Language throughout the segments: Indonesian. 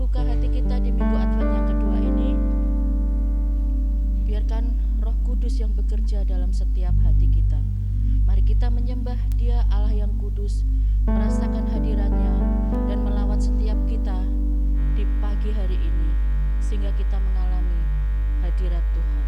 membuka hati kita di Minggu Advent yang kedua ini, biarkan Roh Kudus yang bekerja dalam setiap hati kita. Mari kita menyembah Dia Allah yang kudus, merasakan hadiratnya dan melawat setiap kita di pagi hari ini, sehingga kita mengalami hadirat Tuhan.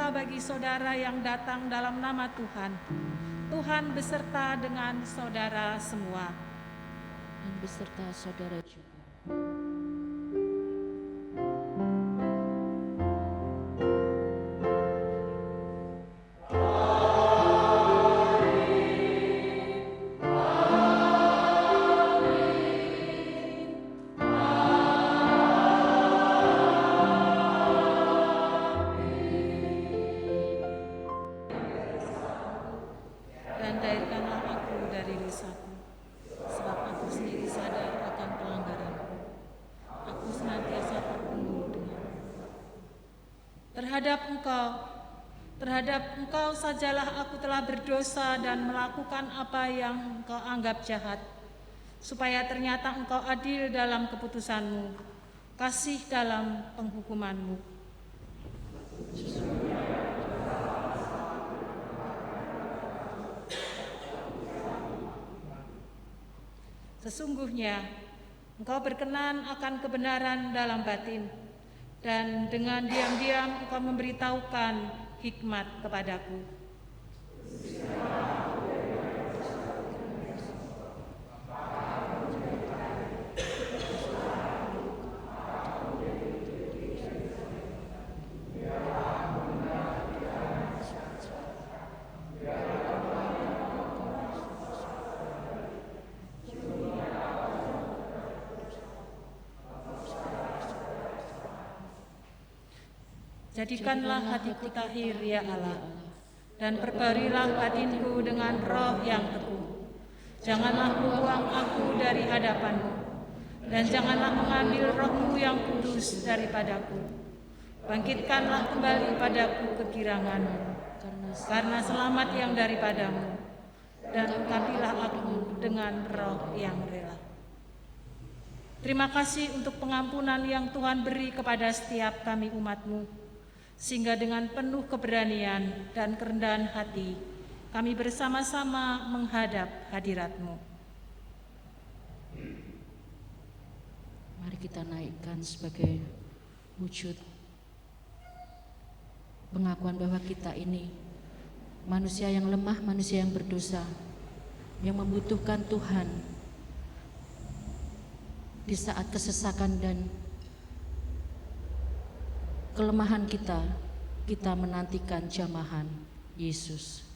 berdoa bagi saudara yang datang dalam nama Tuhan. Tuhan beserta dengan saudara semua. Dan beserta saudara juga. Dan dairkanlah aku dari dosaku, sebab aku sendiri sadar akan pelanggaranku. Aku senantiasa terpenuh denganmu. Terhadap engkau sajalah aku telah berdosa dan melakukan apa yang engkau anggap jahat, supaya ternyata engkau adil dalam keputusanmu, kasih dalam penghukumanmu. Sesungguhnya engkau berkenan akan kebenaran dalam batin, dan dengan diam-diam engkau memberitahukan hikmat kepadaku. Jadikanlah hatiku tahir, ya Allah, dan perbarilah batinku dengan roh yang teguh. Janganlah buang aku dari hadapanmu, dan janganlah mengambil rohmu yang kudus daripadaku. Bangkitkanlah kembali padaku kegiranganmu, karena selamat yang daripadamu, dan ungkapilah aku dengan roh yang rela. Terima kasih untuk pengampunan yang Tuhan beri kepada setiap kami umat-Mu, sehingga dengan penuh keberanian dan kerendahan hati kami bersama-sama menghadap hadirat-Mu. Mari kita naikkan sebagai wujud pengakuan bahwa kita ini manusia yang lemah, manusia yang berdosa, yang membutuhkan Tuhan di saat kesesakan dan kelemahan kita menantikan jamahan Yesus.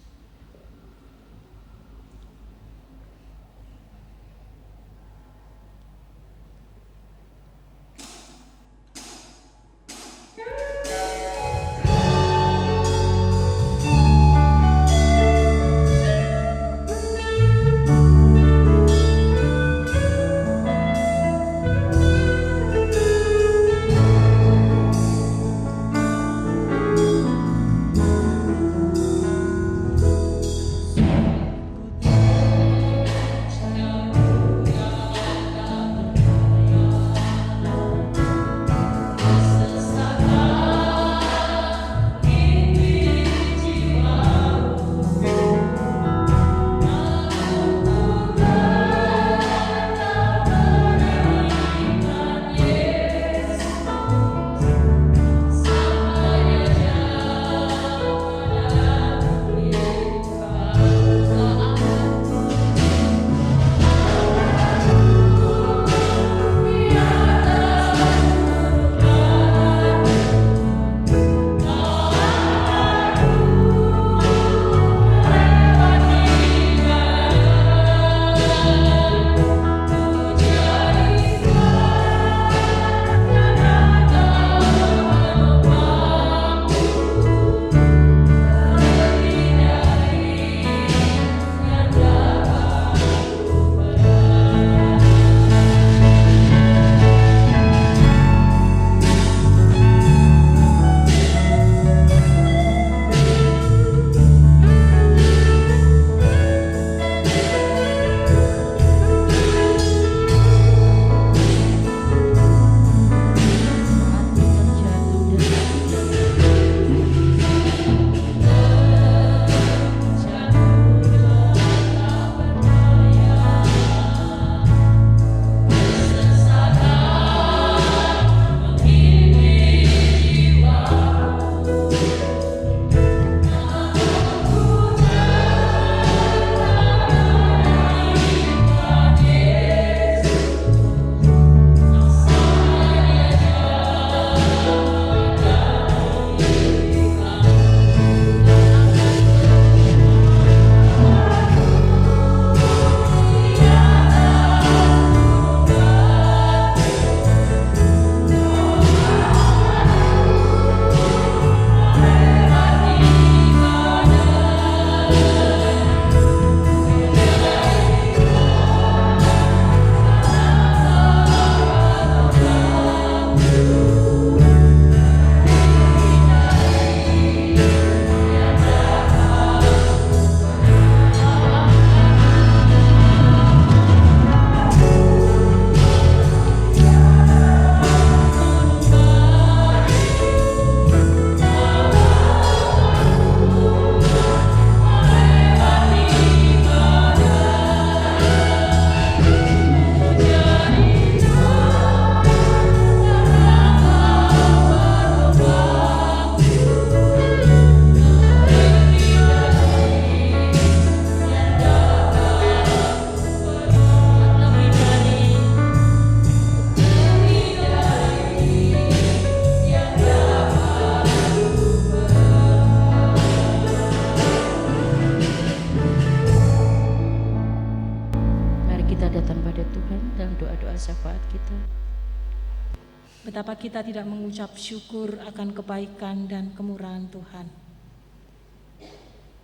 Betapa kita tidak mengucap syukur akan kebaikan dan kemurahan Tuhan.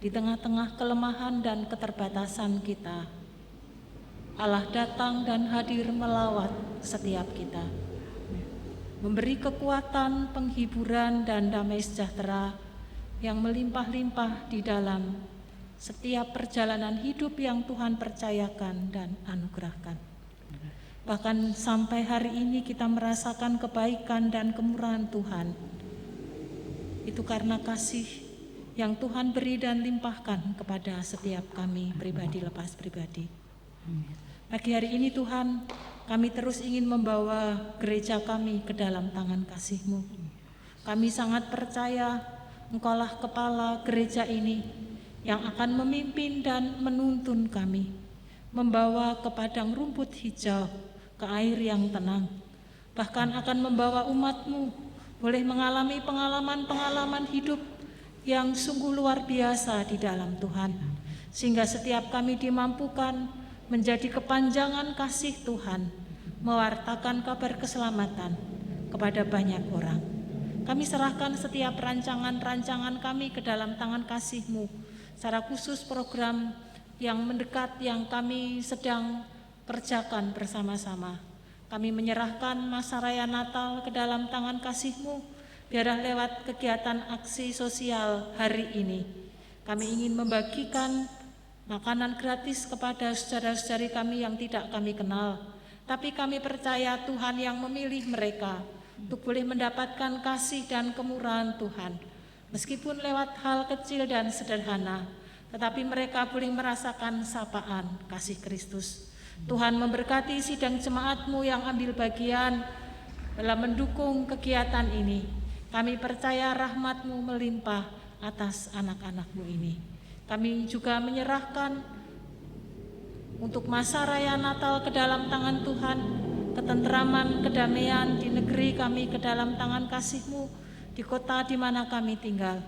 Di tengah-tengah kelemahan dan keterbatasan kita, Allah datang dan hadir melawat setiap kita, memberi kekuatan, penghiburan, dan damai sejahtera yang melimpah-limpah di dalam setiap perjalanan hidup yang Tuhan percayakan dan anugerahkan. Bahkan sampai hari ini kita merasakan kebaikan dan kemurahan Tuhan. Itu karena kasih yang Tuhan beri dan limpahkan kepada setiap kami pribadi lepas pribadi. Pagi hari ini Tuhan, kami terus ingin membawa gereja kami ke dalam tangan kasih-Mu. Kami sangat percaya Engkaulah kepala gereja ini yang akan memimpin dan menuntun kami, membawa ke padang rumput hijau, ke air yang tenang, bahkan akan membawa umat-Mu boleh mengalami pengalaman-pengalaman hidup yang sungguh luar biasa di dalam Tuhan, sehingga setiap kami dimampukan menjadi kepanjangan kasih Tuhan, mewartakan kabar keselamatan kepada banyak orang. Kami serahkan setiap rancangan-rancangan kami ke dalam tangan kasih-Mu, secara khusus program yang mendekat yang kami sedang kerjakan bersama-sama. Kami menyerahkan masa raya Natal ke dalam tangan kasih-Mu, biarlah lewat kegiatan aksi sosial hari ini, kami ingin membagikan makanan gratis kepada saudara-saudari kami yang tidak kami kenal. Tapi kami percaya Tuhan yang memilih mereka untuk boleh mendapatkan kasih dan kemurahan Tuhan. Meskipun lewat hal kecil dan sederhana, tetapi mereka boleh merasakan sapaan kasih Kristus. Tuhan memberkati sidang jemaat-Mu yang ambil bagian dalam mendukung kegiatan ini. Kami percaya rahmat-Mu melimpah atas anak-anak-Mu ini. Kami juga menyerahkan untuk masa raya Natal ke dalam tangan Tuhan, ketenteraman, kedamaian di negeri kami ke dalam tangan kasih-Mu, di kota di mana kami tinggal.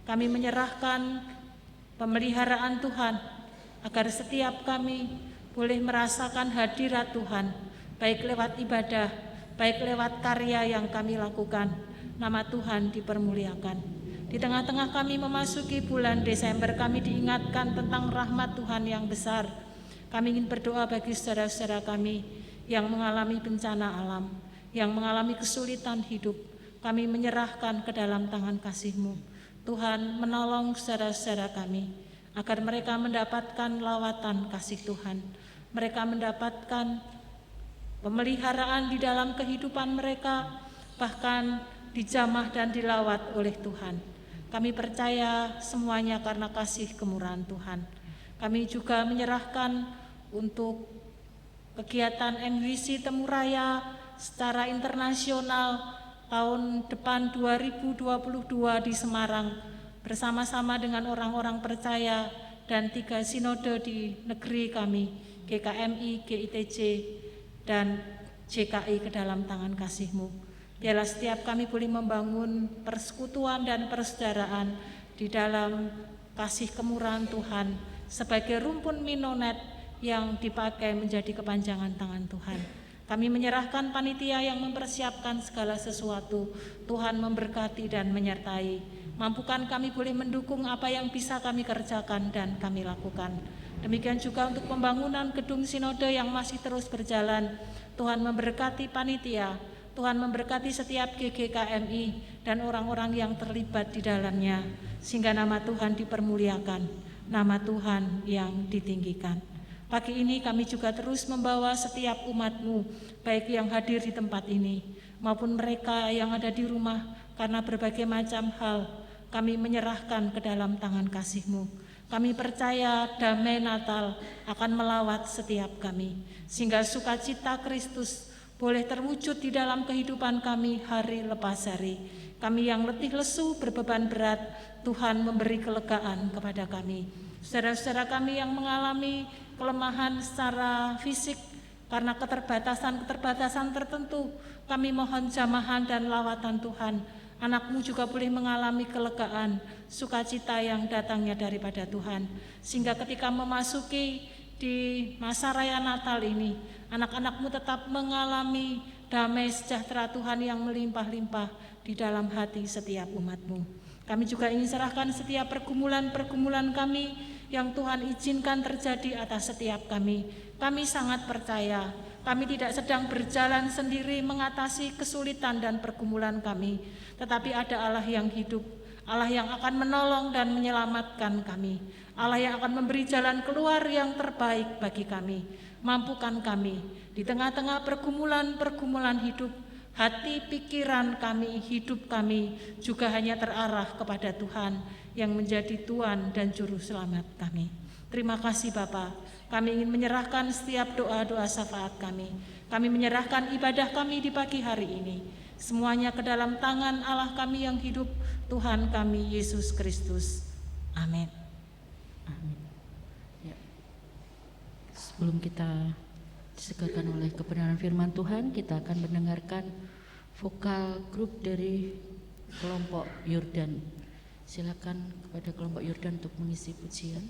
Kami menyerahkan pemeliharaan Tuhan, agar setiap kami boleh merasakan hadirat Tuhan, baik lewat ibadah, baik lewat karya yang kami lakukan. Nama Tuhan dipermuliakan. Di tengah-tengah kami memasuki bulan Desember, kami diingatkan tentang rahmat Tuhan yang besar. Kami ingin berdoa bagi saudara-saudara kami yang mengalami bencana alam, yang mengalami kesulitan hidup. Kami menyerahkan ke dalam tangan kasih-Mu. Tuhan menolong saudara-saudara kami, agar mereka mendapatkan lawatan kasih Tuhan. Mereka mendapatkan pemeliharaan di dalam kehidupan mereka, bahkan dijamah dan dilawat oleh Tuhan. Kami percaya semuanya karena kasih kemurahan Tuhan. Kami juga menyerahkan untuk kegiatan MWC Temuraya secara internasional tahun depan 2022 di Semarang, bersama-sama dengan orang-orang percaya dan 3 sinode di negeri kami, GKMI, GITJ, dan JKI ke dalam tangan kasih-Mu. Biarlah setiap kami boleh membangun persekutuan dan persaudaraan di dalam kasih kemurahan Tuhan sebagai rumpun minonet yang dipakai menjadi kepanjangan tangan Tuhan. Kami menyerahkan panitia yang mempersiapkan segala sesuatu. Tuhan memberkati dan menyertai. Mampukan kami boleh mendukung apa yang bisa kami kerjakan dan kami lakukan. Demikian juga untuk pembangunan gedung sinode yang masih terus berjalan. Tuhan memberkati panitia, Tuhan memberkati setiap GGKMI dan orang-orang yang terlibat di dalamnya, sehingga nama Tuhan dipermuliakan, nama Tuhan yang ditinggikan. Pagi ini kami juga terus membawa setiap umat-Mu, baik yang hadir di tempat ini, maupun mereka yang ada di rumah karena berbagai macam hal. Kami menyerahkan ke dalam tangan kasih-Mu. Kami percaya damai Natal akan melawat setiap kami, sehingga sukacita Kristus boleh terwujud di dalam kehidupan kami hari lepas hari. Kami yang letih lesu berbeban berat, Tuhan memberi kelegaan kepada kami. Saudara-saudara kami yang mengalami kelemahan secara fisik karena keterbatasan tertentu, kami mohon jamahan dan lawatan Tuhan. Anak-Mu juga boleh mengalami kelegaan, sukacita yang datangnya daripada Tuhan. Sehingga ketika memasuki di masa raya Natal ini, anak-anak-Mu tetap mengalami damai sejahtera Tuhan yang melimpah-limpah di dalam hati setiap umat-Mu. Kami juga ingin serahkan setiap pergumulan-pergumulan kami yang Tuhan izinkan terjadi atas setiap kami. Kami sangat percaya, kami tidak sedang berjalan sendiri mengatasi kesulitan dan pergumulan kami, tetapi ada Allah yang hidup, Allah yang akan menolong dan menyelamatkan kami, Allah yang akan memberi jalan keluar yang terbaik bagi kami. Mampukan kami di tengah-tengah pergumulan-pergumulan hidup, hati, pikiran kami, hidup kami juga hanya terarah kepada Tuhan yang menjadi Tuhan dan Juru Selamat kami. Terima kasih Bapa. Kami ingin menyerahkan setiap doa-doa syafaat kami. Kami menyerahkan ibadah kami di pagi hari ini. Semuanya ke dalam tangan Allah kami yang hidup, Tuhan kami Yesus Kristus. Amin. Amin. Ya. Sebelum kita disegarkan oleh kebenaran firman Tuhan, kita akan mendengarkan vokal grup dari kelompok Yordan. Silakan kepada kelompok Yordan untuk mengisi pujian.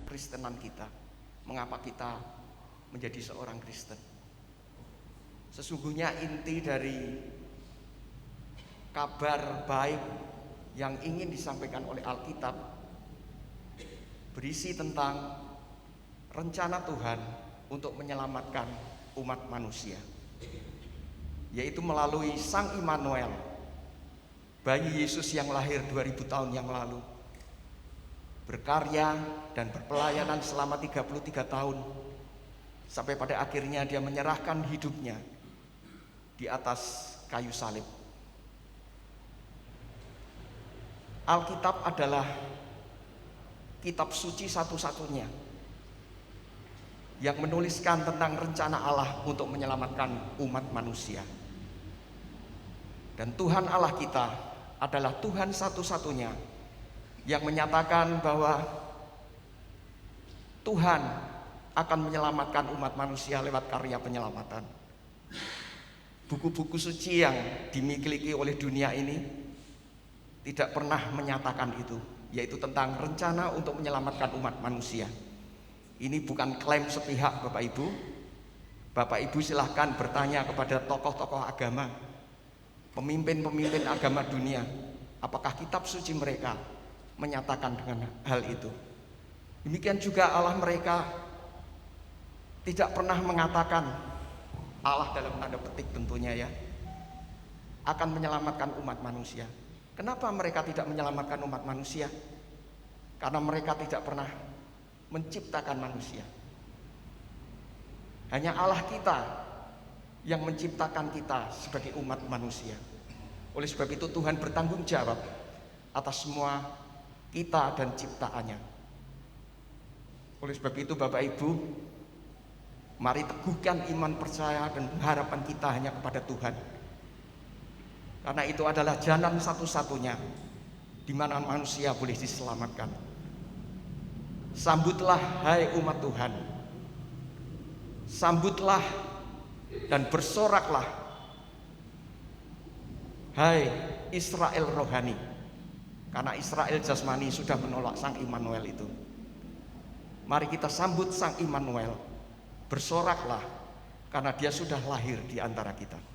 Kristenan kita, mengapa kita menjadi seorang Kristen? Sesungguhnya inti dari kabar baik yang ingin disampaikan oleh Alkitab berisi tentang rencana Tuhan untuk menyelamatkan umat manusia, yaitu melalui Sang Immanuel, bayi Yesus yang lahir 2000 tahun yang lalu, berkarya dan berpelayanan selama 33 tahun sampai pada akhirnya dia menyerahkan hidupnya di atas kayu salib. Alkitab adalah kitab suci satu-satunya yang menuliskan tentang rencana Allah untuk menyelamatkan umat manusia. Dan Tuhan Allah kita adalah Tuhan satu-satunya yang menyatakan bahwa Tuhan akan menyelamatkan umat manusia lewat karya penyelamatan. Buku-buku suci yang dimiliki oleh dunia ini tidak pernah menyatakan itu, yaitu tentang rencana untuk menyelamatkan umat manusia. Ini bukan klaim sepihak Bapak Ibu. Bapak Ibu silahkan bertanya kepada tokoh-tokoh agama, pemimpin-pemimpin agama dunia, apakah kitab suci mereka menyatakan dengan hal itu. Demikian juga Allah mereka tidak pernah mengatakan, Allah dalam tanda petik tentunya ya, akan menyelamatkan umat manusia. Kenapa mereka tidak menyelamatkan umat manusia? Karena mereka tidak pernah menciptakan manusia. Hanya Allah kita yang menciptakan kita sebagai umat manusia. Oleh sebab itu Tuhan bertanggung jawab atas semua kita dan ciptaannya. Oleh sebab itu Bapak Ibu, mari teguhkan iman, percaya dan harapan kita hanya kepada Tuhan. Karena itu adalah jalan satu-satunya di mana manusia boleh diselamatkan. Sambutlah hai umat Tuhan, sambutlah dan bersoraklah hai Israel rohani, karena Israel jasmani sudah menolak Sang Immanuel itu. Mari kita sambut Sang Immanuel, bersoraklah karena dia sudah lahir di antara kita.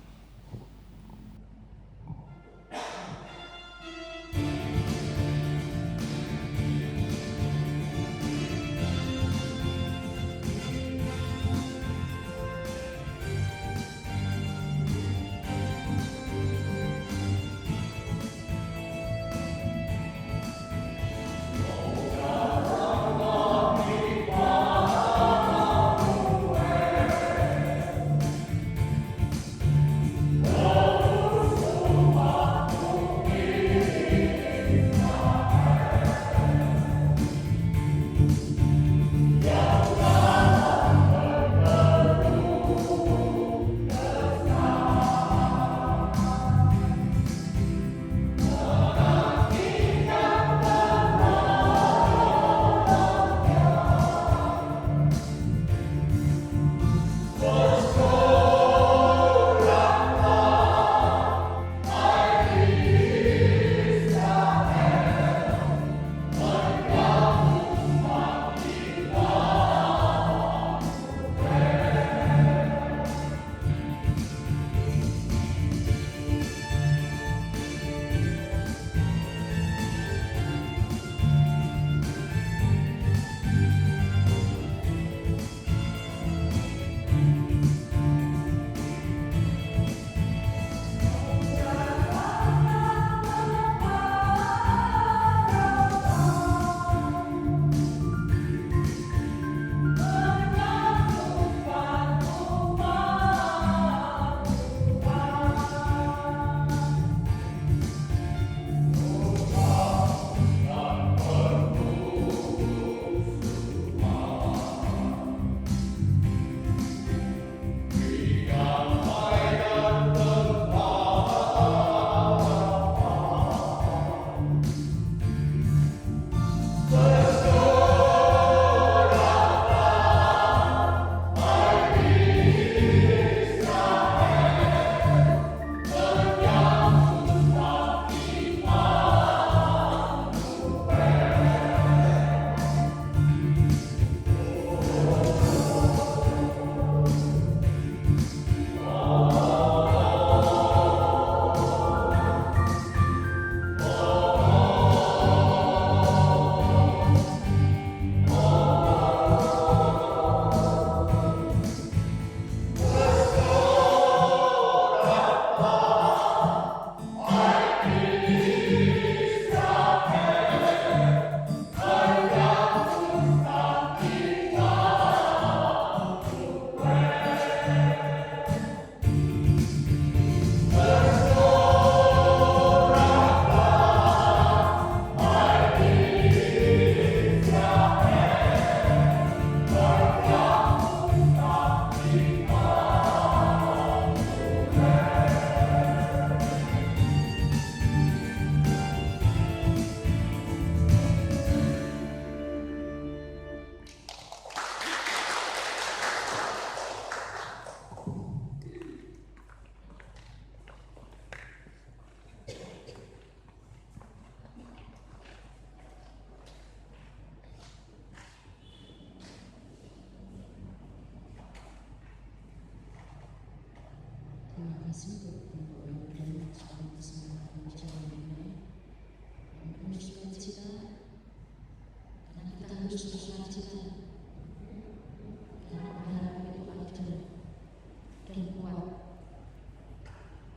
kasih untuk doa dan sebuah kesempatan bicara ini yang penuh sukacita, karena kita harus bersukacita, karena pengharapan itu ada dan kuat.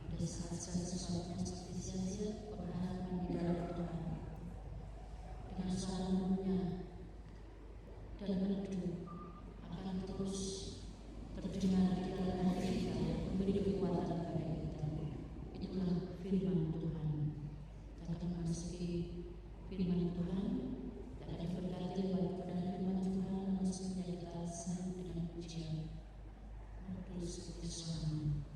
Pada saat segala sesuatu yang seperti sia-sia, pengharapan di dalam Tuhan dengan suara lembutnya dan merdu akan terus terdengar di dalam hati kita, memberi kekuatan kepada kita. Itulah firman Tuhan. Kita akan memasuki firman Tuhan. Kita akan berkata lewat kebenaran firman Tuhan, langsung kita sambut dengan pujian. Kudus, kudus Tuhan.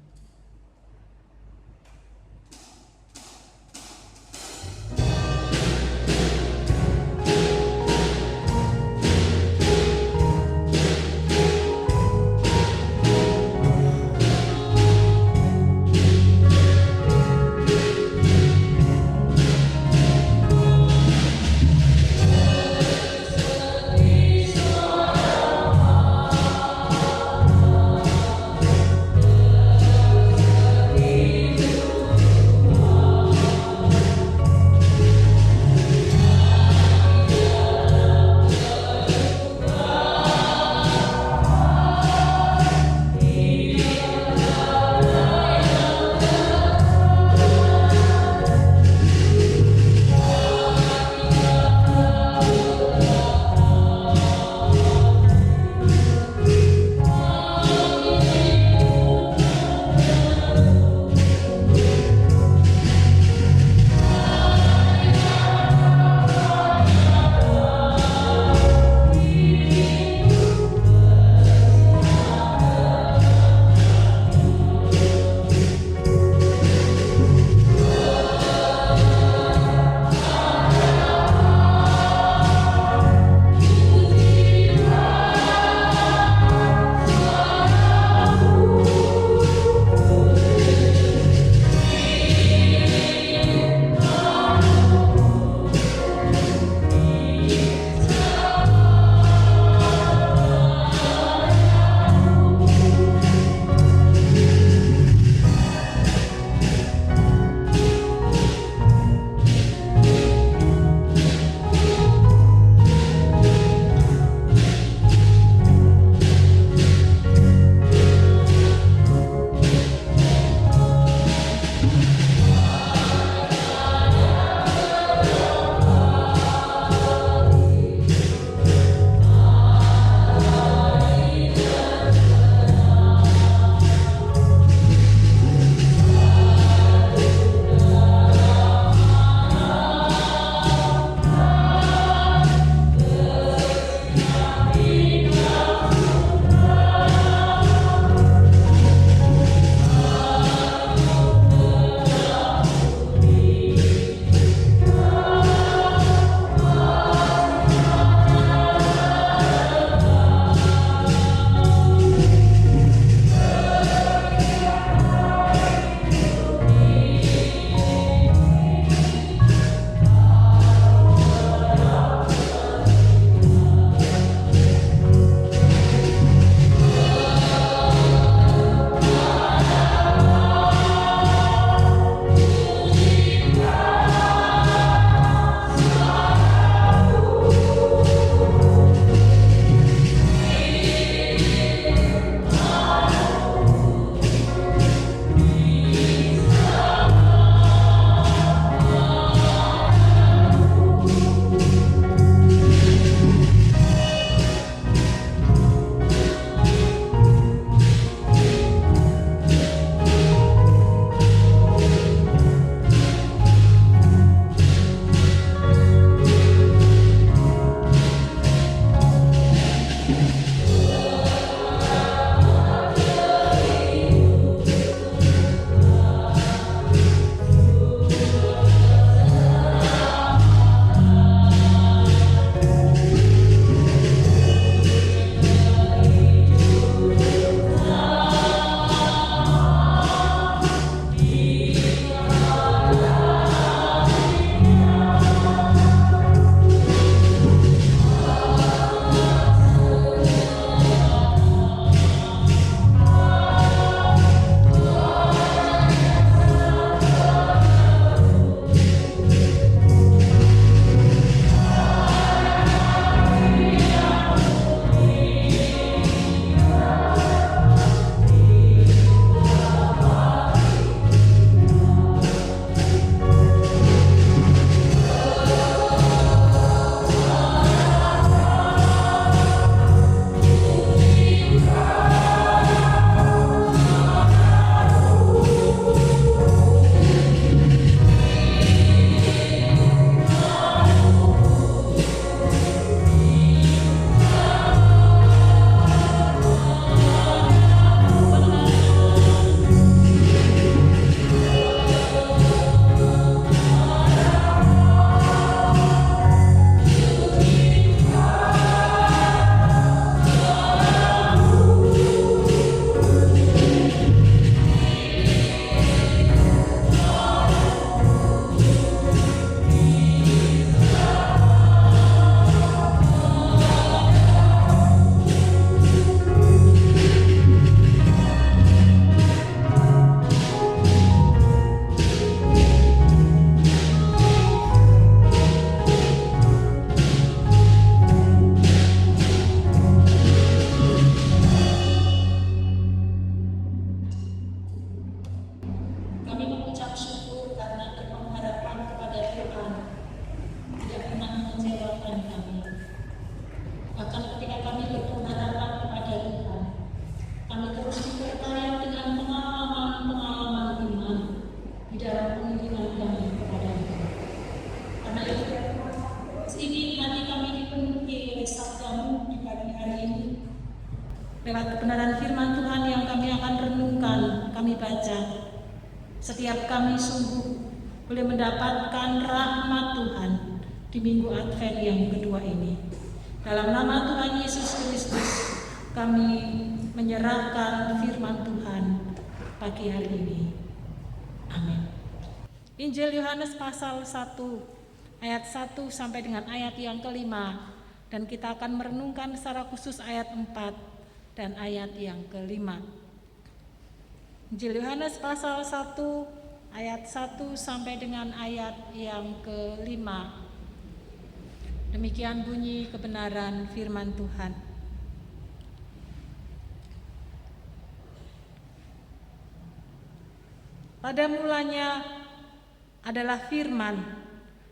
Lewat kebenaran firman Tuhan yang kami akan renungkan, kami baca, setiap kami sungguh boleh mendapatkan rahmat Tuhan di minggu Advent yang kedua ini. Dalam nama Tuhan Yesus Kristus, kami menyerahkan firman Tuhan pagi hari ini. Amin. Injil Yohanes pasal 1 ayat 1 sampai dengan ayat yang kelima, dan kita akan merenungkan secara khusus ayat 4 dan ayat yang kelima. Injil Yohanes pasal 1 ayat 1 sampai dengan ayat yang kelima. Demikian bunyi kebenaran firman Tuhan. Pada mulanya adalah firman.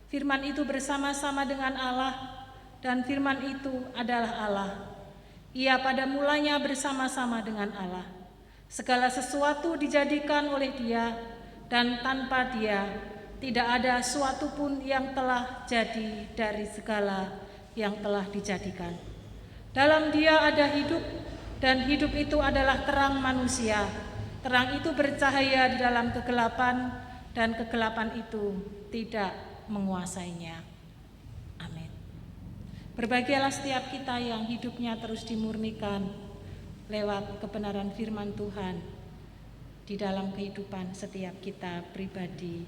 Firman itu bersama-sama dengan Allah, dan firman itu adalah Allah. Ia pada mulanya bersama-sama dengan Allah. Segala sesuatu dijadikan oleh Dia, dan tanpa Dia tidak ada suatu pun yang telah jadi dari segala yang telah dijadikan. Dalam Dia ada hidup, dan hidup itu adalah terang manusia. Terang itu bercahaya di dalam kegelapan, dan kegelapan itu tidak menguasainya. Amin. Berbahagialah setiap kita yang hidupnya terus dimurnikan lewat kebenaran firman Tuhan di dalam kehidupan setiap kita pribadi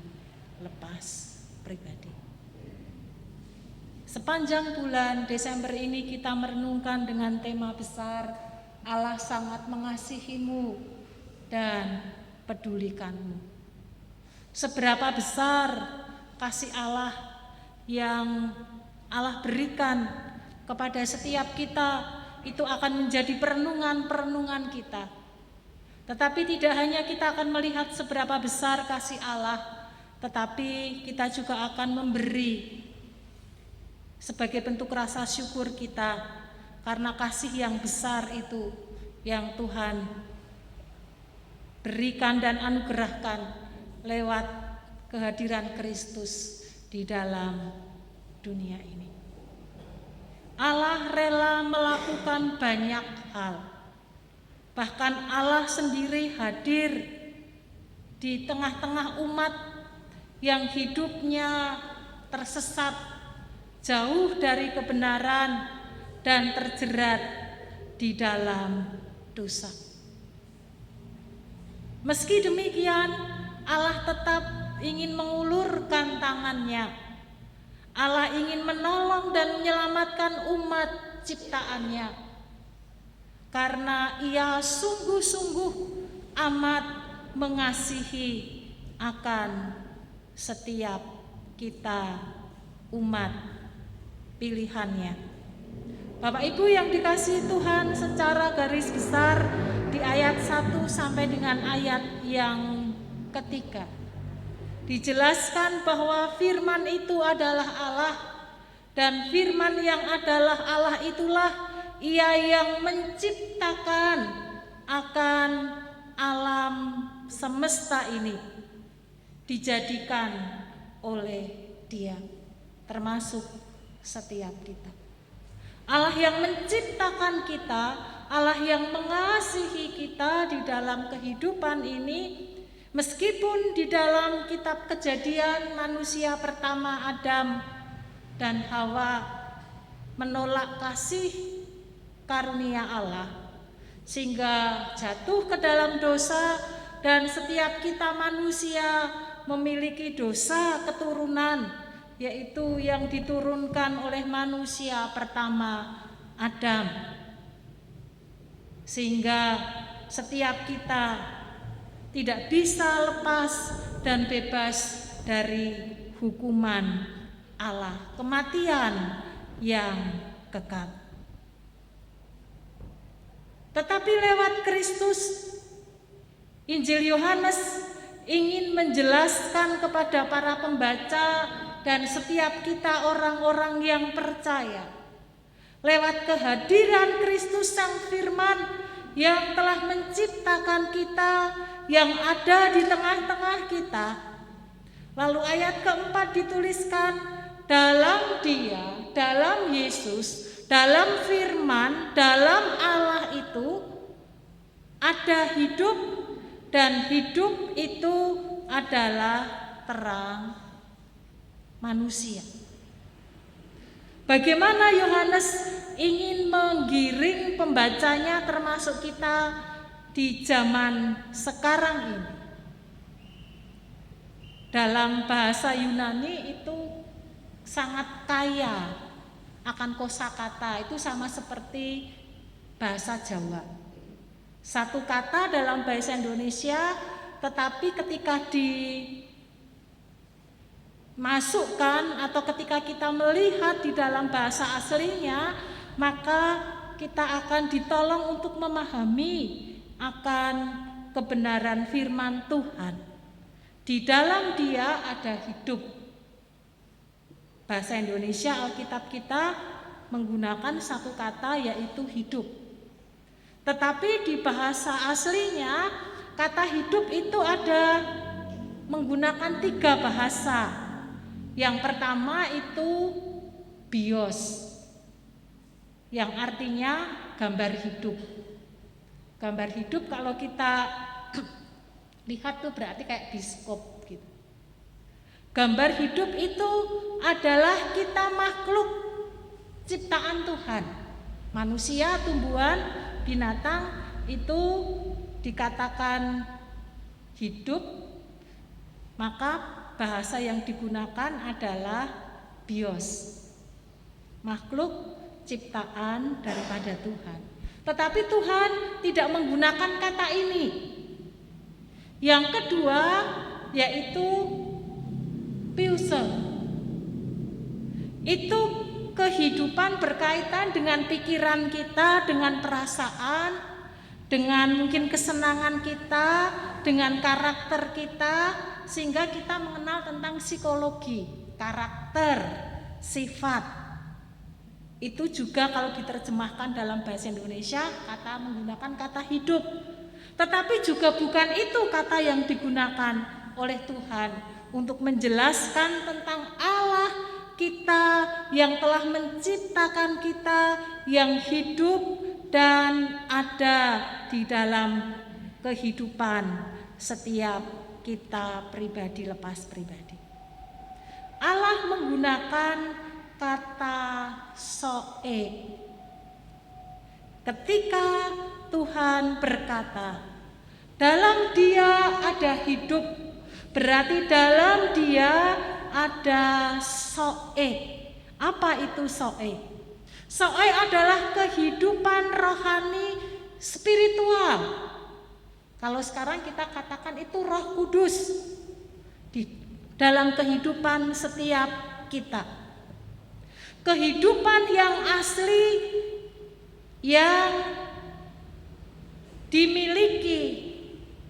lepas pribadi. Sepanjang bulan Desember ini kita merenungkan dengan tema besar, Allah sangat mengasihimu dan pedulikanmu. Seberapa besar kasih Allah yang Allah berikan kepada setiap kita, itu akan menjadi perenungan kita. Tetapi tidak hanya kita akan melihat seberapa besar kasih Allah, tetapi kita juga akan memberi sebagai bentuk rasa syukur kita karena kasih yang besar itu yang Tuhan berikan dan anugerahkan lewat kehadiran Kristus di dalam dunia ini. Allah rela melakukan banyak hal. Bahkan Allah sendiri hadir di tengah-tengah umat yang hidupnya tersesat, jauh dari kebenaran dan terjerat di dalam dosa. Meski demikian, Allah tetap ingin mengulurkan tangannya. Allah ingin menolong dan menyelamatkan umat ciptaannya, karena Ia sungguh-sungguh amat mengasihi akan setiap kita umat pilihannya. Bapak Ibu yang dikasihi Tuhan, secara garis besar di ayat 1 sampai dengan ayat yang ketiga dijelaskan bahwa firman itu adalah Allah, dan firman yang adalah Allah itulah Ia yang menciptakan akan alam semesta ini, dijadikan oleh Dia, termasuk setiap kita. Allah yang menciptakan kita, Allah yang mengasihi kita di dalam kehidupan ini. Meskipun di dalam kitab Kejadian manusia pertama Adam dan Hawa menolak kasih karunia Allah sehingga jatuh ke dalam dosa, dan setiap kita manusia memiliki dosa keturunan, yaitu yang diturunkan oleh manusia pertama Adam, sehingga setiap kita tidak bisa lepas dan bebas dari hukuman Allah, kematian yang kekal. Tetapi lewat Kristus, Injil Yohanes ingin menjelaskan kepada para pembaca dan setiap kita orang-orang yang percaya, lewat kehadiran Kristus Sang Firman yang telah menciptakan kita, yang ada di tengah-tengah kita. Lalu ayat keempat dituliskan, dalam Dia, dalam Yesus, dalam firman, dalam Allah itu ada hidup, dan hidup itu adalah terang manusia. Bagaimana Yohanes ingin menggiring pembacanya termasuk kita di zaman sekarang ini. Dalam bahasa Yunani itu sangat kaya akan kosakata, itu sama seperti bahasa Jawa. Satu kata dalam bahasa Indonesia, tetapi ketika dimasukkan atau ketika kita melihat di dalam bahasa aslinya, maka kita akan ditolong untuk memahami akan kebenaran firman Tuhan. Di dalam Dia ada hidup. Bahasa Indonesia Alkitab kita menggunakan satu kata, yaitu hidup. Tetapi di bahasa aslinya kata hidup itu ada menggunakan 3 bahasa. Yang pertama itu bios, yang artinya gambar hidup. Gambar hidup kalau kita lihat tuh berarti kayak biskop gitu. Gambar hidup itu adalah kita makhluk ciptaan Tuhan. Manusia, tumbuhan, binatang itu dikatakan hidup, maka bahasa yang digunakan adalah bios, makhluk ciptaan daripada Tuhan. Tetapi Tuhan tidak menggunakan kata ini. Yang kedua yaitu piusa. Itu kehidupan berkaitan dengan pikiran kita, dengan perasaan, dengan mungkin kesenangan kita, dengan karakter kita, sehingga kita mengenal tentang psikologi, karakter, sifat. Itu juga kalau diterjemahkan dalam bahasa Indonesia menggunakan kata hidup. Tetapi juga bukan itu kata yang digunakan oleh Tuhan untuk menjelaskan tentang Allah kita yang telah menciptakan kita, yang hidup dan ada di dalam kehidupan setiap kita pribadi lepas pribadi. Allah menggunakan kata soe. Ketika Tuhan berkata, dalam Dia ada hidup, berarti dalam Dia ada soe. Apa itu soe? Soe adalah kehidupan rohani spiritual. Kalau sekarang kita katakan itu Roh Kudus di dalam kehidupan setiap kita. Kehidupan yang asli yang dimiliki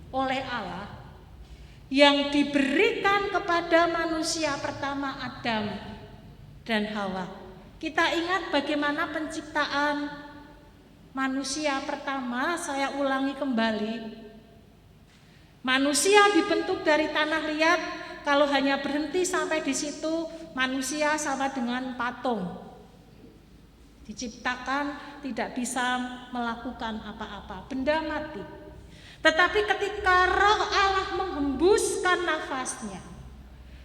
oleh Allah, yang diberikan kepada manusia pertama Adam dan Hawa. Kita ingat bagaimana penciptaan manusia pertama, saya ulangi kembali. Manusia dibentuk dari tanah liat, kalau hanya berhenti sampai di situ, manusia sama dengan patung. Diciptakan tidak bisa melakukan apa-apa, benda mati. Tetapi ketika Roh Allah menghembuskan nafasnya,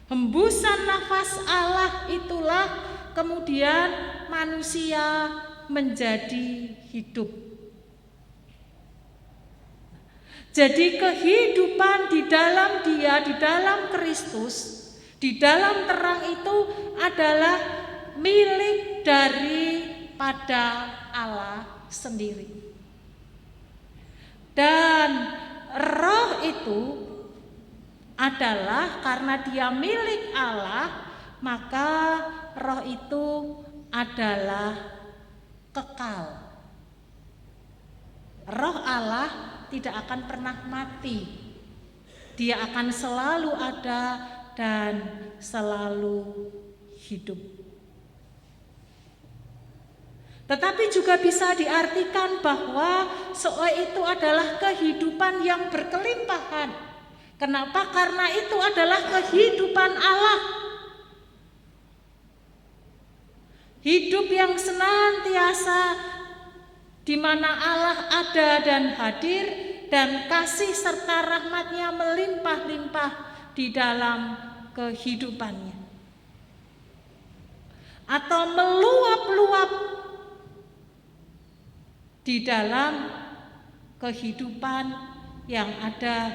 hembusan nafas Allah itulah kemudian manusia menjadi hidup. Jadi kehidupan di dalam Dia, di dalam Kristus, di dalam terang itu adalah milik daripada Allah sendiri. Dan Roh itu adalah karena Dia milik Allah, maka Roh itu adalah kekal. Roh Allah tidak akan pernah mati. Dia akan selalu ada dan selalu hidup. Tetapi juga bisa diartikan bahwa soe itu adalah kehidupan yang berkelimpahan. Kenapa? Karena itu adalah kehidupan Allah. Hidup yang senantiasa di mana Allah ada dan hadir, dan kasih serta rahmat-Nya melimpah-limpah di dalam kehidupannya. Atau meluap-luap di dalam kehidupan yang ada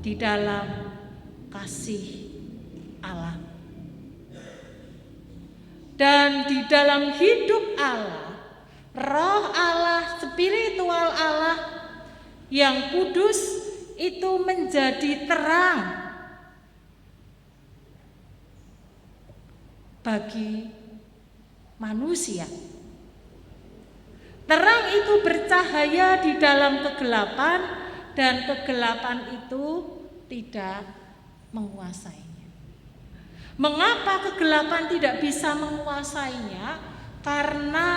di dalam kasih Allah. Dan di dalam hidup Allah, roh Allah, spiritual Allah yang kudus itu menjadi terang bagi manusia. Terang itu bercahaya di dalam kegelapan dan kegelapan itu tidak menguasainya. Mengapa kegelapan tidak bisa menguasainya? Karena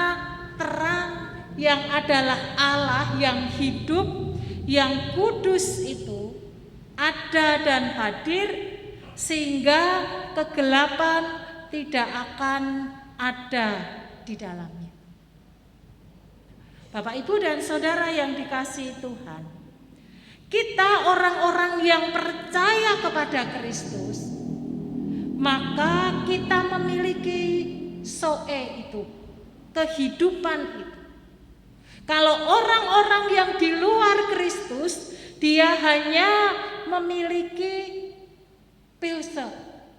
terang yang adalah Allah yang hidup, yang kudus itu ada dan hadir, sehingga kegelapan tidak akan ada di dalamnya. Bapak, Ibu, dan Saudara yang dikasihi Tuhan, kita orang-orang yang percaya kepada Kristus, maka kita memiliki soe itu, kehidupan itu. Kalau orang-orang yang di luar Kristus, dia hanya memiliki pilse,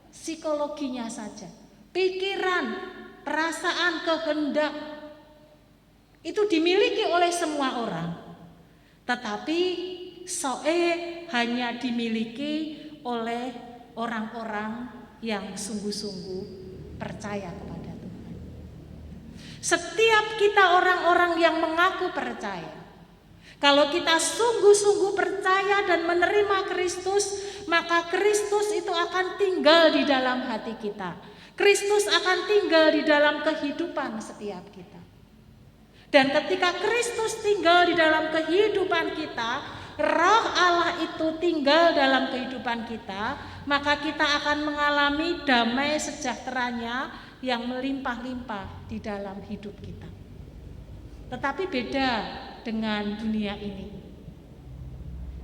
psikologinya saja, pikiran, perasaan, kehendak, itu dimiliki oleh semua orang. Tetapi soe hanya dimiliki oleh orang-orang yang sungguh-sungguh percaya kepada Tuhan. Setiap kita orang-orang yang mengaku percaya, kalau kita sungguh-sungguh percaya dan menerima Kristus, maka Kristus itu akan tinggal di dalam hati kita. Kristus akan tinggal di dalam kehidupan setiap kita. Dan ketika Kristus tinggal di dalam kehidupan kita, roh Allah itu tinggal dalam kehidupan kita, maka kita akan mengalami damai sejahteranya yang melimpah-limpah di dalam hidup kita. Tetapi beda dengan dunia ini.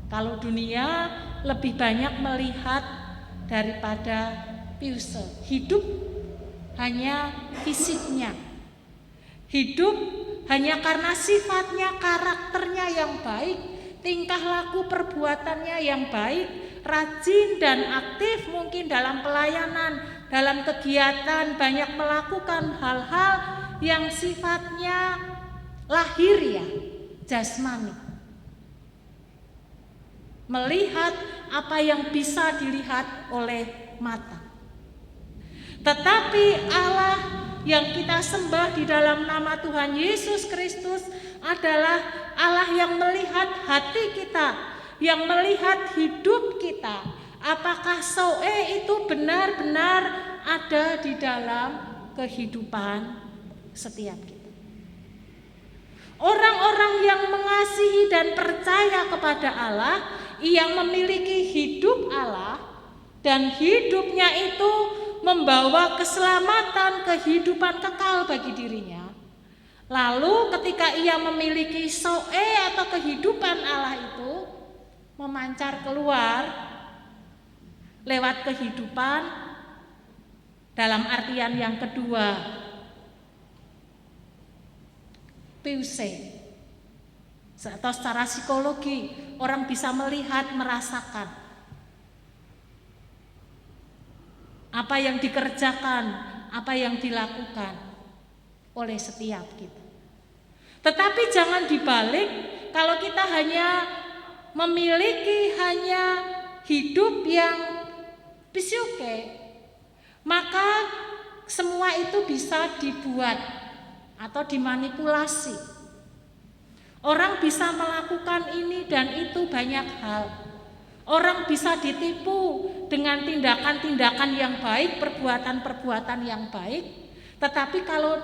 Kalau dunia lebih banyak melihat daripada puse, hidup hanya fisiknya, hidup hanya karena sifatnya, karakternya yang baik, tingkah laku perbuatannya yang baik, rajin dan aktif mungkin dalam pelayanan, dalam kegiatan, banyak melakukan hal-hal yang sifatnya lahiriah, jasmani. Melihat apa yang bisa dilihat oleh mata. Tetapi Allah yang kita sembah di dalam nama Tuhan Yesus Kristus adalah Allah yang melihat hati kita, yang melihat hidup kita. Apakah soe itu benar-benar ada di dalam kehidupan setiap kita. Orang-orang yang mengasihi dan percaya kepada Allah, yang memiliki hidup Allah, dan hidupnya itu membawa keselamatan, kehidupan kekal bagi dirinya. Lalu ketika ia memiliki soe atau kehidupan Allah itu memancar keluar lewat kehidupan dalam artian yang kedua, puse. Atau secara psikologi orang bisa melihat, merasakan apa yang dikerjakan, apa yang dilakukan oleh setiap kita. Tetapi jangan dibalik, kalau kita hanya memiliki hidup yang psike, maka semua itu bisa dibuat atau dimanipulasi. Orang bisa melakukan ini dan itu banyak hal. Orang bisa ditipu dengan tindakan-tindakan yang baik, perbuatan-perbuatan yang baik. Tetapi kalau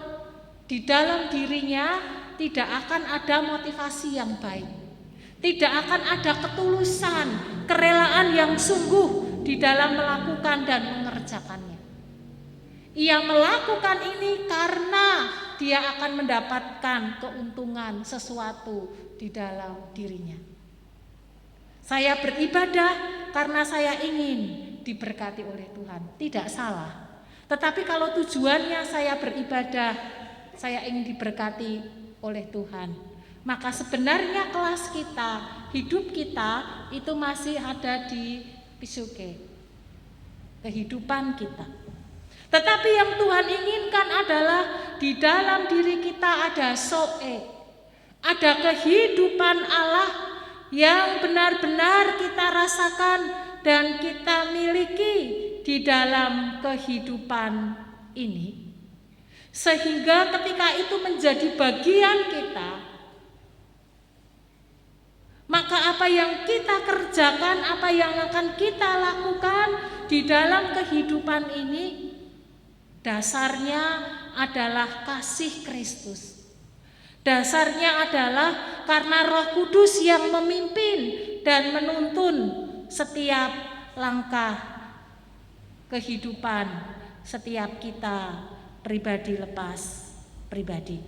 di dalam dirinya tidak akan ada motivasi yang baik. Tidak akan ada ketulusan, kerelaan yang sungguh di dalam melakukan dan mengerjakannya. Ia melakukan ini karena dia akan mendapatkan keuntungan sesuatu di dalam dirinya. Saya beribadah karena saya ingin diberkati oleh Tuhan. Tidak salah. Tetapi kalau tujuannya saya beribadah, saya ingin diberkati oleh Tuhan, maka sebenarnya kelas kita, hidup kita itu masih ada di pisuke, kehidupan kita. Tetapi yang Tuhan inginkan adalah di dalam diri kita ada soe, ada kehidupan Allah yang benar-benar kita rasakan dan kita miliki di dalam kehidupan ini. Sehingga ketika itu menjadi bagian kita, maka apa yang kita kerjakan, apa yang akan kita lakukan di dalam kehidupan ini, dasarnya adalah kasih Kristus. Dasarnya adalah karena Roh Kudus yang memimpin dan menuntun setiap langkah kehidupan setiap kita pribadi lepas pribadi.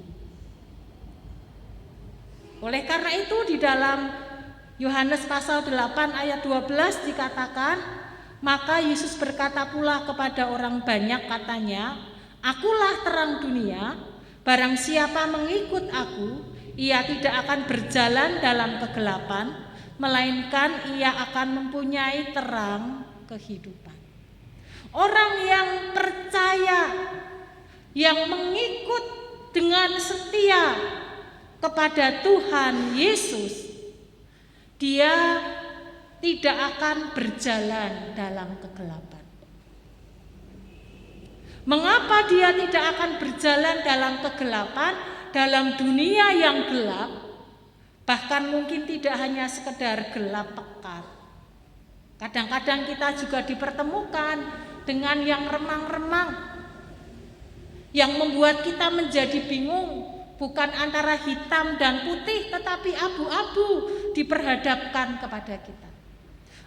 Oleh karena itu di dalam Yohanes pasal 8 ayat 12 dikatakan, maka Yesus berkata pula kepada orang banyak, katanya, "Akulah terang dunia, barang siapa mengikut aku, ia tidak akan berjalan dalam kegelapan, melainkan ia akan mempunyai terang kehidupan." Orang yang percaya, yang mengikut dengan setia kepada Tuhan Yesus, dia tidak akan berjalan dalam kegelapan. Mengapa dia tidak akan berjalan dalam kegelapan, dalam dunia yang gelap, bahkan mungkin tidak hanya sekedar gelap pekat. Kadang-kadang kita juga dipertemukan dengan yang remang-remang, yang membuat kita menjadi bingung, bukan antara hitam dan putih, tetapi abu-abu diperhadapkan kepada kita.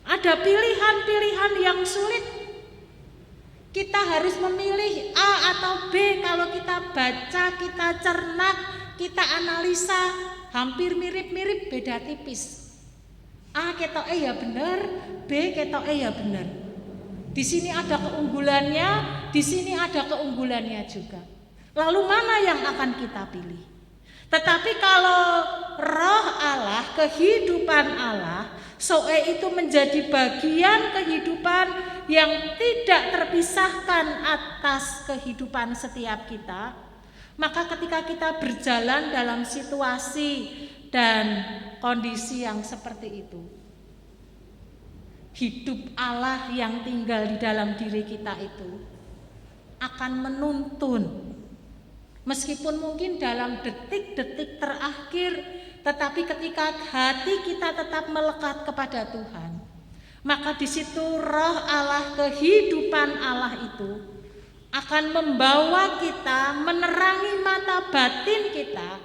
Ada pilihan-pilihan yang sulit. Kita harus memilih A atau B. Kalau kita baca, kita cerna, kita analisa, hampir mirip-mirip, beda tipis. A ketoke ya benar, B ketoke ya benar. Di sini ada keunggulannya, di sini ada keunggulannya juga. Lalu mana yang akan kita pilih? Tetapi kalau Roh Allah, kehidupan Allah, soe itu menjadi bagian kehidupan yang tidak terpisahkan atas kehidupan setiap kita, maka ketika kita berjalan dalam situasi dan kondisi yang seperti itu, hidup Allah yang tinggal di dalam diri kita itu akan menuntun. Meskipun mungkin dalam detik-detik terakhir, tetapi ketika hati kita tetap melekat kepada Tuhan, maka di situ Roh Allah, kehidupan Allah itu akan membawa kita, menerangi mata batin kita,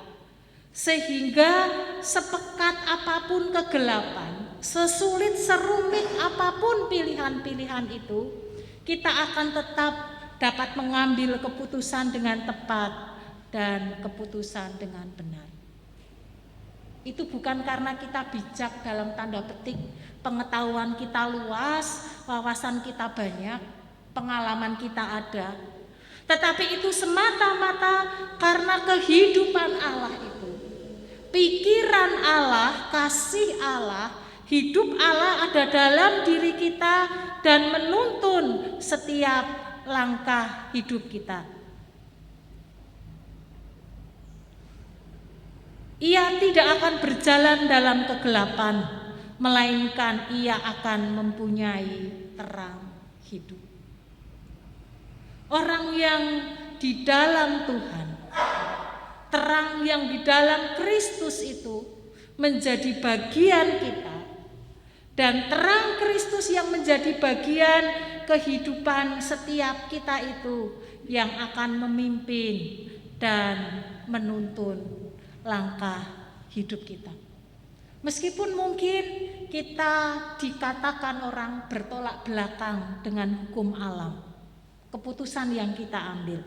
sehingga sepekat apapun kegelapan, sesulit serumit apapun pilihan-pilihan itu, kita akan tetap dapat mengambil keputusan dengan tepat dan keputusan dengan benar. Itu bukan karena kita bijak dalam tanda petik, pengetahuan kita luas, wawasan kita banyak, pengalaman kita ada, tetapi itu semata-mata karena kehidupan Allah itu, pikiran Allah, kasih Allah, hidup Allah ada dalam diri kita dan menuntun setiap langkah hidup kita. Ia tidak akan berjalan dalam kegelapan, melainkan ia akan mempunyai terang hidup. Orang yang di dalam Tuhan, terang yang di dalam Kristus itu menjadi bagian kita, dan terang Kristus yang menjadi bagian kehidupan setiap kita itu yang akan memimpin dan menuntun langkah hidup kita. Meskipun mungkin kita dikatakan orang bertolak belakang dengan hukum alam, keputusan yang kita ambil,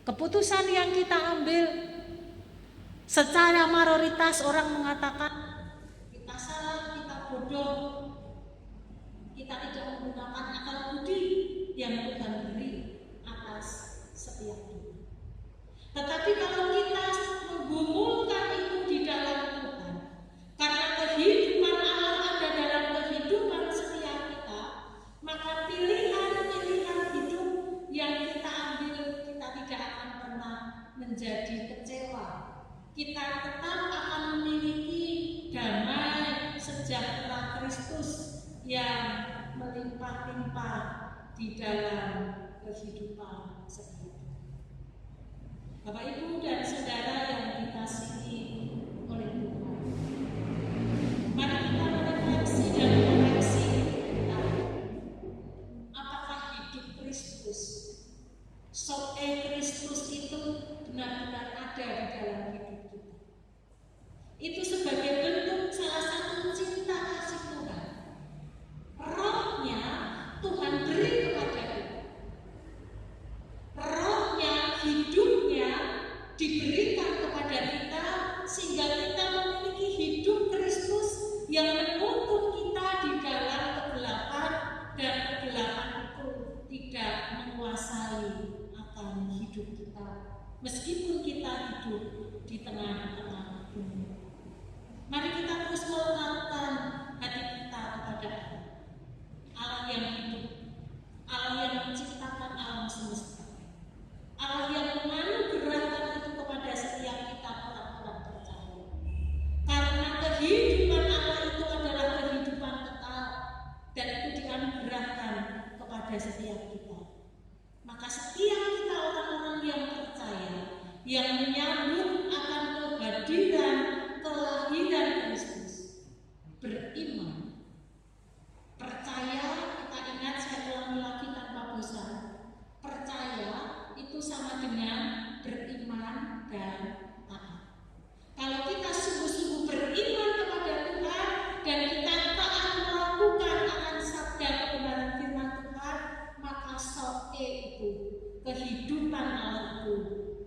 keputusan yang kita ambil secara mayoritas orang mengatakan kita salah, kita bodoh, kita tidak menggunakan akal budi yang Tuhan beri atas setiap kita. Tetapi kalau kita menggumulkan itu di dalam Tuhan, karena kehidupan Allah ada dalam kehidupan setiap kita, maka pilihan-pilihan hidup yang kita ambil, kita tidak akan pernah menjadi kecewa. Kita tetap akan memiliki damai sejahtera Kristus yang melimpah-limpah di dalam kehidupan setiap kita. Bapak, Ibu, dan saudara yang dikasihi oleh Tuhan, mari kita merefleksi dan koreksi kita. Apakah hidup Kristus, soe Kristus itu benar-benar ada di dalam hidup kita? Itu sebagai bentuk salah satu cinta kasih Tuhan. Rohnya Tuhan beri kepada kita. Rohnya, hidupnya diberikan kepada kita sehingga kita memiliki hidup Kristus yang menuntun kita di dalam kegelapan, dan kegelapan itu tidak menguasai akan hidup kita meskipun kita hidup di tengah-tengah dunia. Mari kita terus melekatkan hati kita kepada Allah yang hidup, Allah yang menciptakan alam semesta, Allah yang menganugerahkan itu kepada setiap kita orang-orang percaya. Karena kehidupan Allah itu adalah kehidupan kekal dan itu dianugerahkan kepada setiap kita. Maka setiap kita orang-orang yang percaya, yang menyambut akan kehadiran kelahiran Kristus, beriman, percaya. Kita ingat, saya ulangi lagi tanpa bosan, percaya itu sama dengan beriman dan taat. Kalau kita sungguh-sungguh beriman kepada Tuhan dan kita taat melakukan akan sabda kebenaran firman Tuhan, maka soe itu, kehidupan Allah itu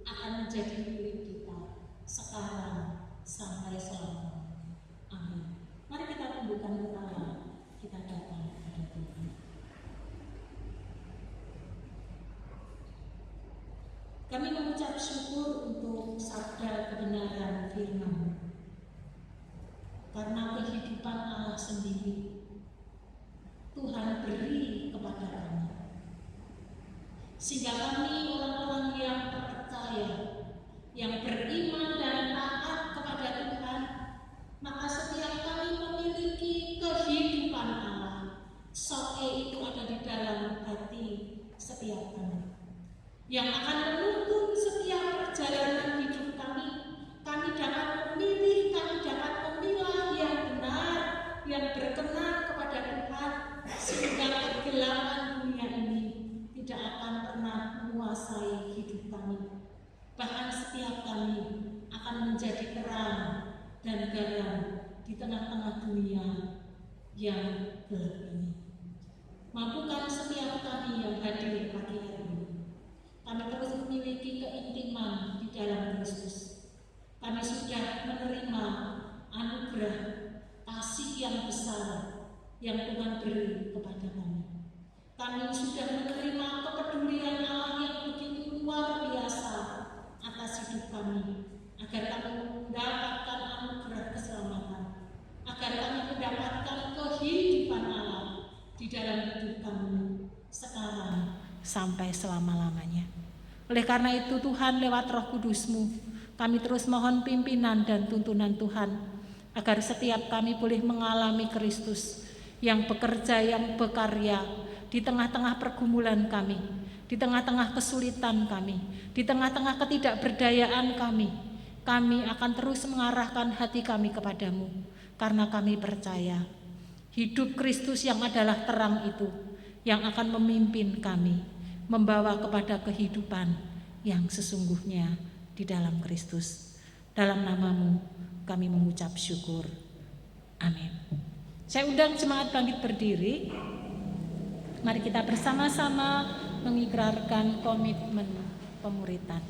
akan menjadi milik kita sekarang sampai selamanya. Amin. Mari kita tundukkan kepala, kita datang kepada Tuhan. Kami mengucap syukur untuk sabda kebenaran firman, karena kehidupan Allah sendiri Tuhan beri kepada kami, sehingga kami orang-orang yang percaya, yang beriman dan taat kepada Tuhan, maka setiap kami memiliki kehidupan Allah. Soe itu ada di dalam hati setiap kami, yang akan menuntun setiap perjalanan hidup kami. Kami dapat memilih, kami dapat memilah yang benar, yang berkenan kepada Tuhan, sehingga kegelapan dunia ini tidak akan pernah menguasai hidup kami. Bahkan setiap kami akan menjadi terang dan garam di tengah-tengah dunia yang gelap ini. Mampukan setiap kami yang hadir pagi hari ini, kami terus memiliki keintiman di dalam Kristus. Kami sudah menerima anugerah kasih yang besar yang Tuhan beri kepada kami. Kami sudah menerima kepedulian Allah yang begitu luar biasa atas hidup kami, agar kami mendapatkan anugerah keselamatan, agar kami mendapatkan kehidupan Allah di dalam hidup kami sekarang sampai selama-lamanya. Oleh karena itu Tuhan, lewat Roh Kudus-Mu, kami terus mohon pimpinan dan tuntunan Tuhan, agar setiap kami boleh mengalami Kristus yang bekerja, yang berkarya di tengah-tengah pergumulan kami, di tengah-tengah kesulitan kami, di tengah-tengah ketidakberdayaan kami. Kami akan terus mengarahkan hati kami kepadamu, karena kami percaya hidup Kristus yang adalah terang itu yang akan memimpin kami, membawa kepada kehidupan yang sesungguhnya di dalam Kristus. Dalam nama-Mu kami mengucap syukur. Amin. Saya undang jemaat bangkit berdiri. Mari kita bersama-sama mengikrarkan komitmen pemuritan.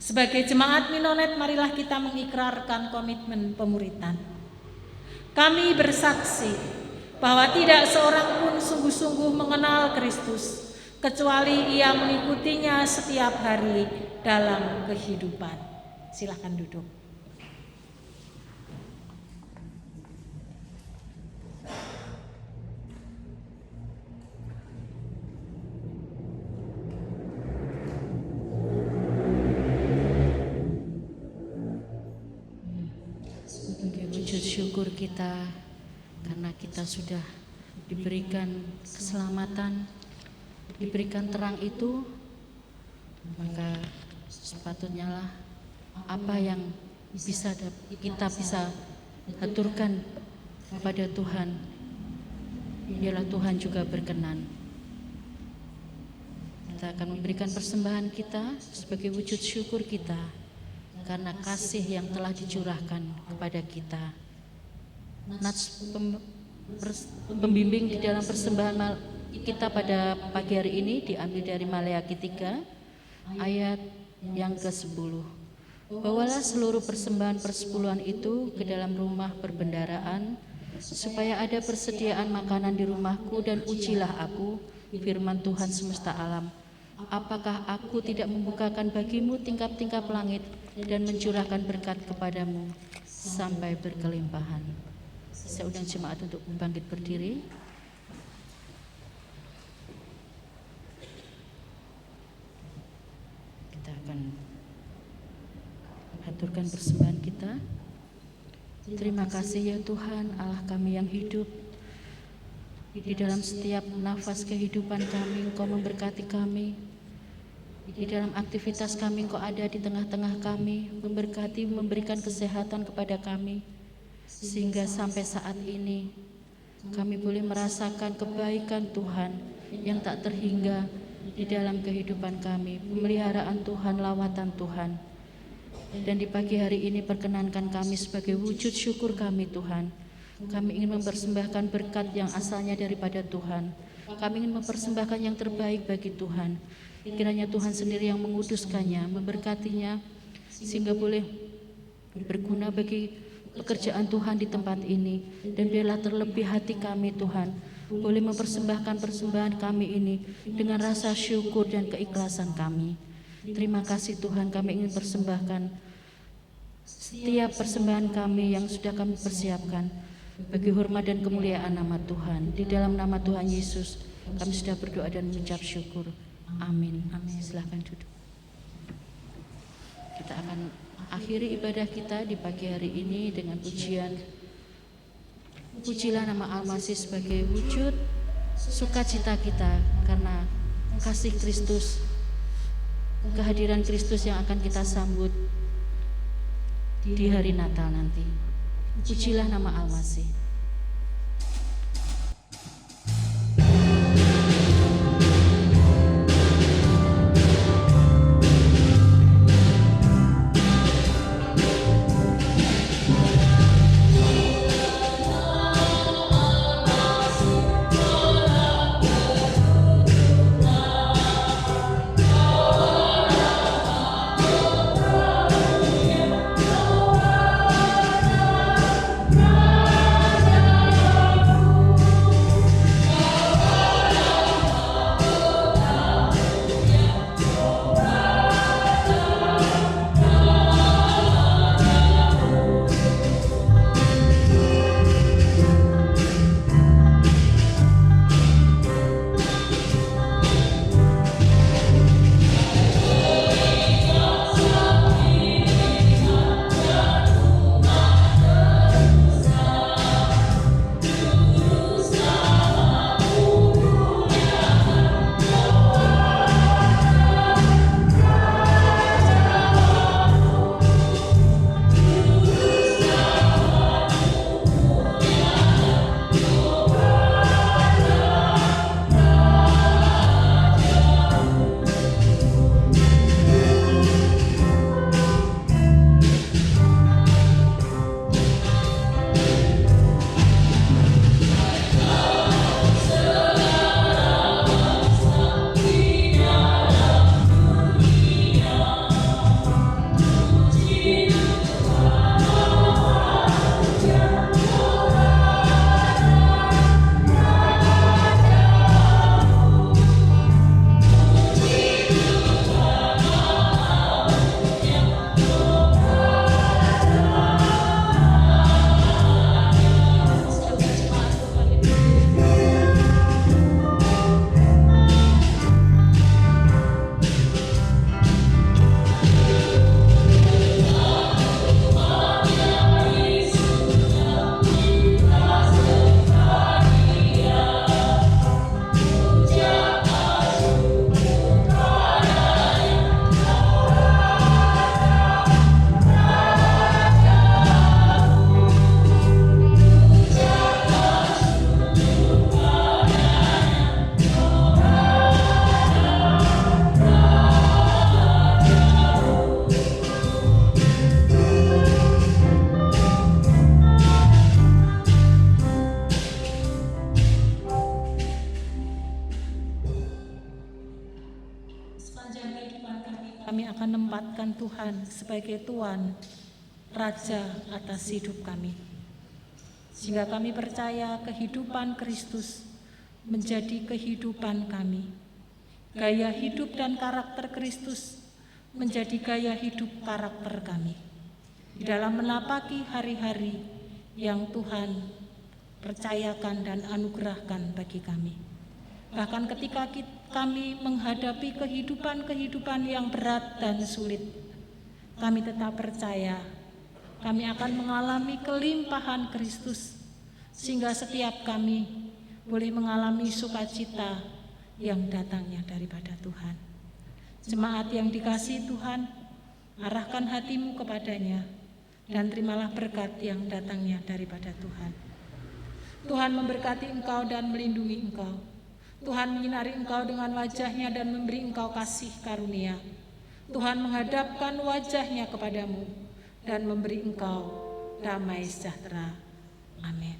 Sebagai jemaat Minonet, marilah kita mengikrarkan komitmen pemuritan. Kami bersaksi bahwa tidak seorang pun sungguh-sungguh mengenal Kristus, kecuali ia mengikutinya setiap hari dalam kehidupan. Silakan duduk. Wujud syukur kita karena kita sudah diberikan keselamatan, diberikan terang itu, maka sepatutnya lah apa yang kita bisa aturkan kepada Tuhan, biarlah Tuhan juga berkenan. Kita akan memberikan persembahan kita sebagai wujud syukur kita karena kasih yang telah dicurahkan kepada kita. Nats pembimbing di dalam persembahan kita pada pagi hari ini diambil dari Maleakhi 3 ayat yang ke-10. Bawalah seluruh persembahan persepuluhan itu ke dalam rumah perbendaharaan, supaya ada persediaan makanan di rumahku, dan ujilah aku, firman Tuhan semesta alam. Apakah aku tidak membukakan bagimu tingkap-tingkap langit dan mencurahkan berkat kepadamu sampai berkelimpahan. Saya undang jemaat untuk bangkit berdiri. Kita akan aturkan persembahan kita. Terima kasih ya Tuhan, Allah kami yang hidup. Di dalam setiap nafas kehidupan kami, Engkau memberkati kami. Di dalam aktivitas kami, Engkau ada di tengah-tengah kami, memberkati, memberikan kesehatan kepada kami, sehingga sampai saat ini kami boleh merasakan kebaikan Tuhan yang tak terhingga di dalam kehidupan kami, pemeliharaan Tuhan, lawatan Tuhan. Dan di pagi hari ini perkenankan kami sebagai wujud syukur kami Tuhan. Kami ingin mempersembahkan berkat yang asalnya daripada Tuhan. Kami ingin mempersembahkan yang terbaik bagi Tuhan. Kiranya Tuhan sendiri yang menguduskannya, memberkatinya, sehingga boleh berguna bagi pekerjaan Tuhan di tempat ini. Dan biarlah terlebih hati kami Tuhan, boleh mempersembahkan persembahan kami ini dengan rasa syukur dan keikhlasan kami. Terima kasih Tuhan, kami ingin persembahkan setiap persembahan kami yang sudah kami persiapkan bagi hormat dan kemuliaan nama Tuhan. Di dalam nama Tuhan Yesus kami sudah berdoa dan mengucap syukur. Amin. Amin. Silahkan duduk. Kita akan akhiri ibadah kita di pagi hari ini dengan pujian. Pujilah nama Al-Masih sebagai wujud sukacita kita karena kasih Kristus, kehadiran Kristus yang akan kita sambut di hari Natal nanti. Pujilah nama Al-Masih. menempatkan Tuhan sebagai Tuan, Raja atas hidup kami. Sehingga kami percaya kehidupan Kristus menjadi kehidupan kami. Gaya hidup dan karakter Kristus menjadi gaya hidup karakter kami. Di dalam menapaki hari-hari yang Tuhan percayakan dan anugerahkan bagi kami. Bahkan ketika kami menghadapi kehidupan yang berat dan sulit, kami tetap percaya kami akan mengalami kelimpahan Kristus, sehingga setiap kami boleh mengalami sukacita yang datangnya daripada Tuhan. Jemaat yang dikasihi Tuhan, arahkan hatimu kepadanya dan terimalah berkat yang datangnya daripada Tuhan. Tuhan memberkati engkau dan melindungi engkau. Tuhan menyinari engkau dengan wajah-Nya dan memberi engkau kasih karunia. Tuhan menghadapkan wajah-Nya kepadamu dan memberi engkau damai sejahtera. Amin.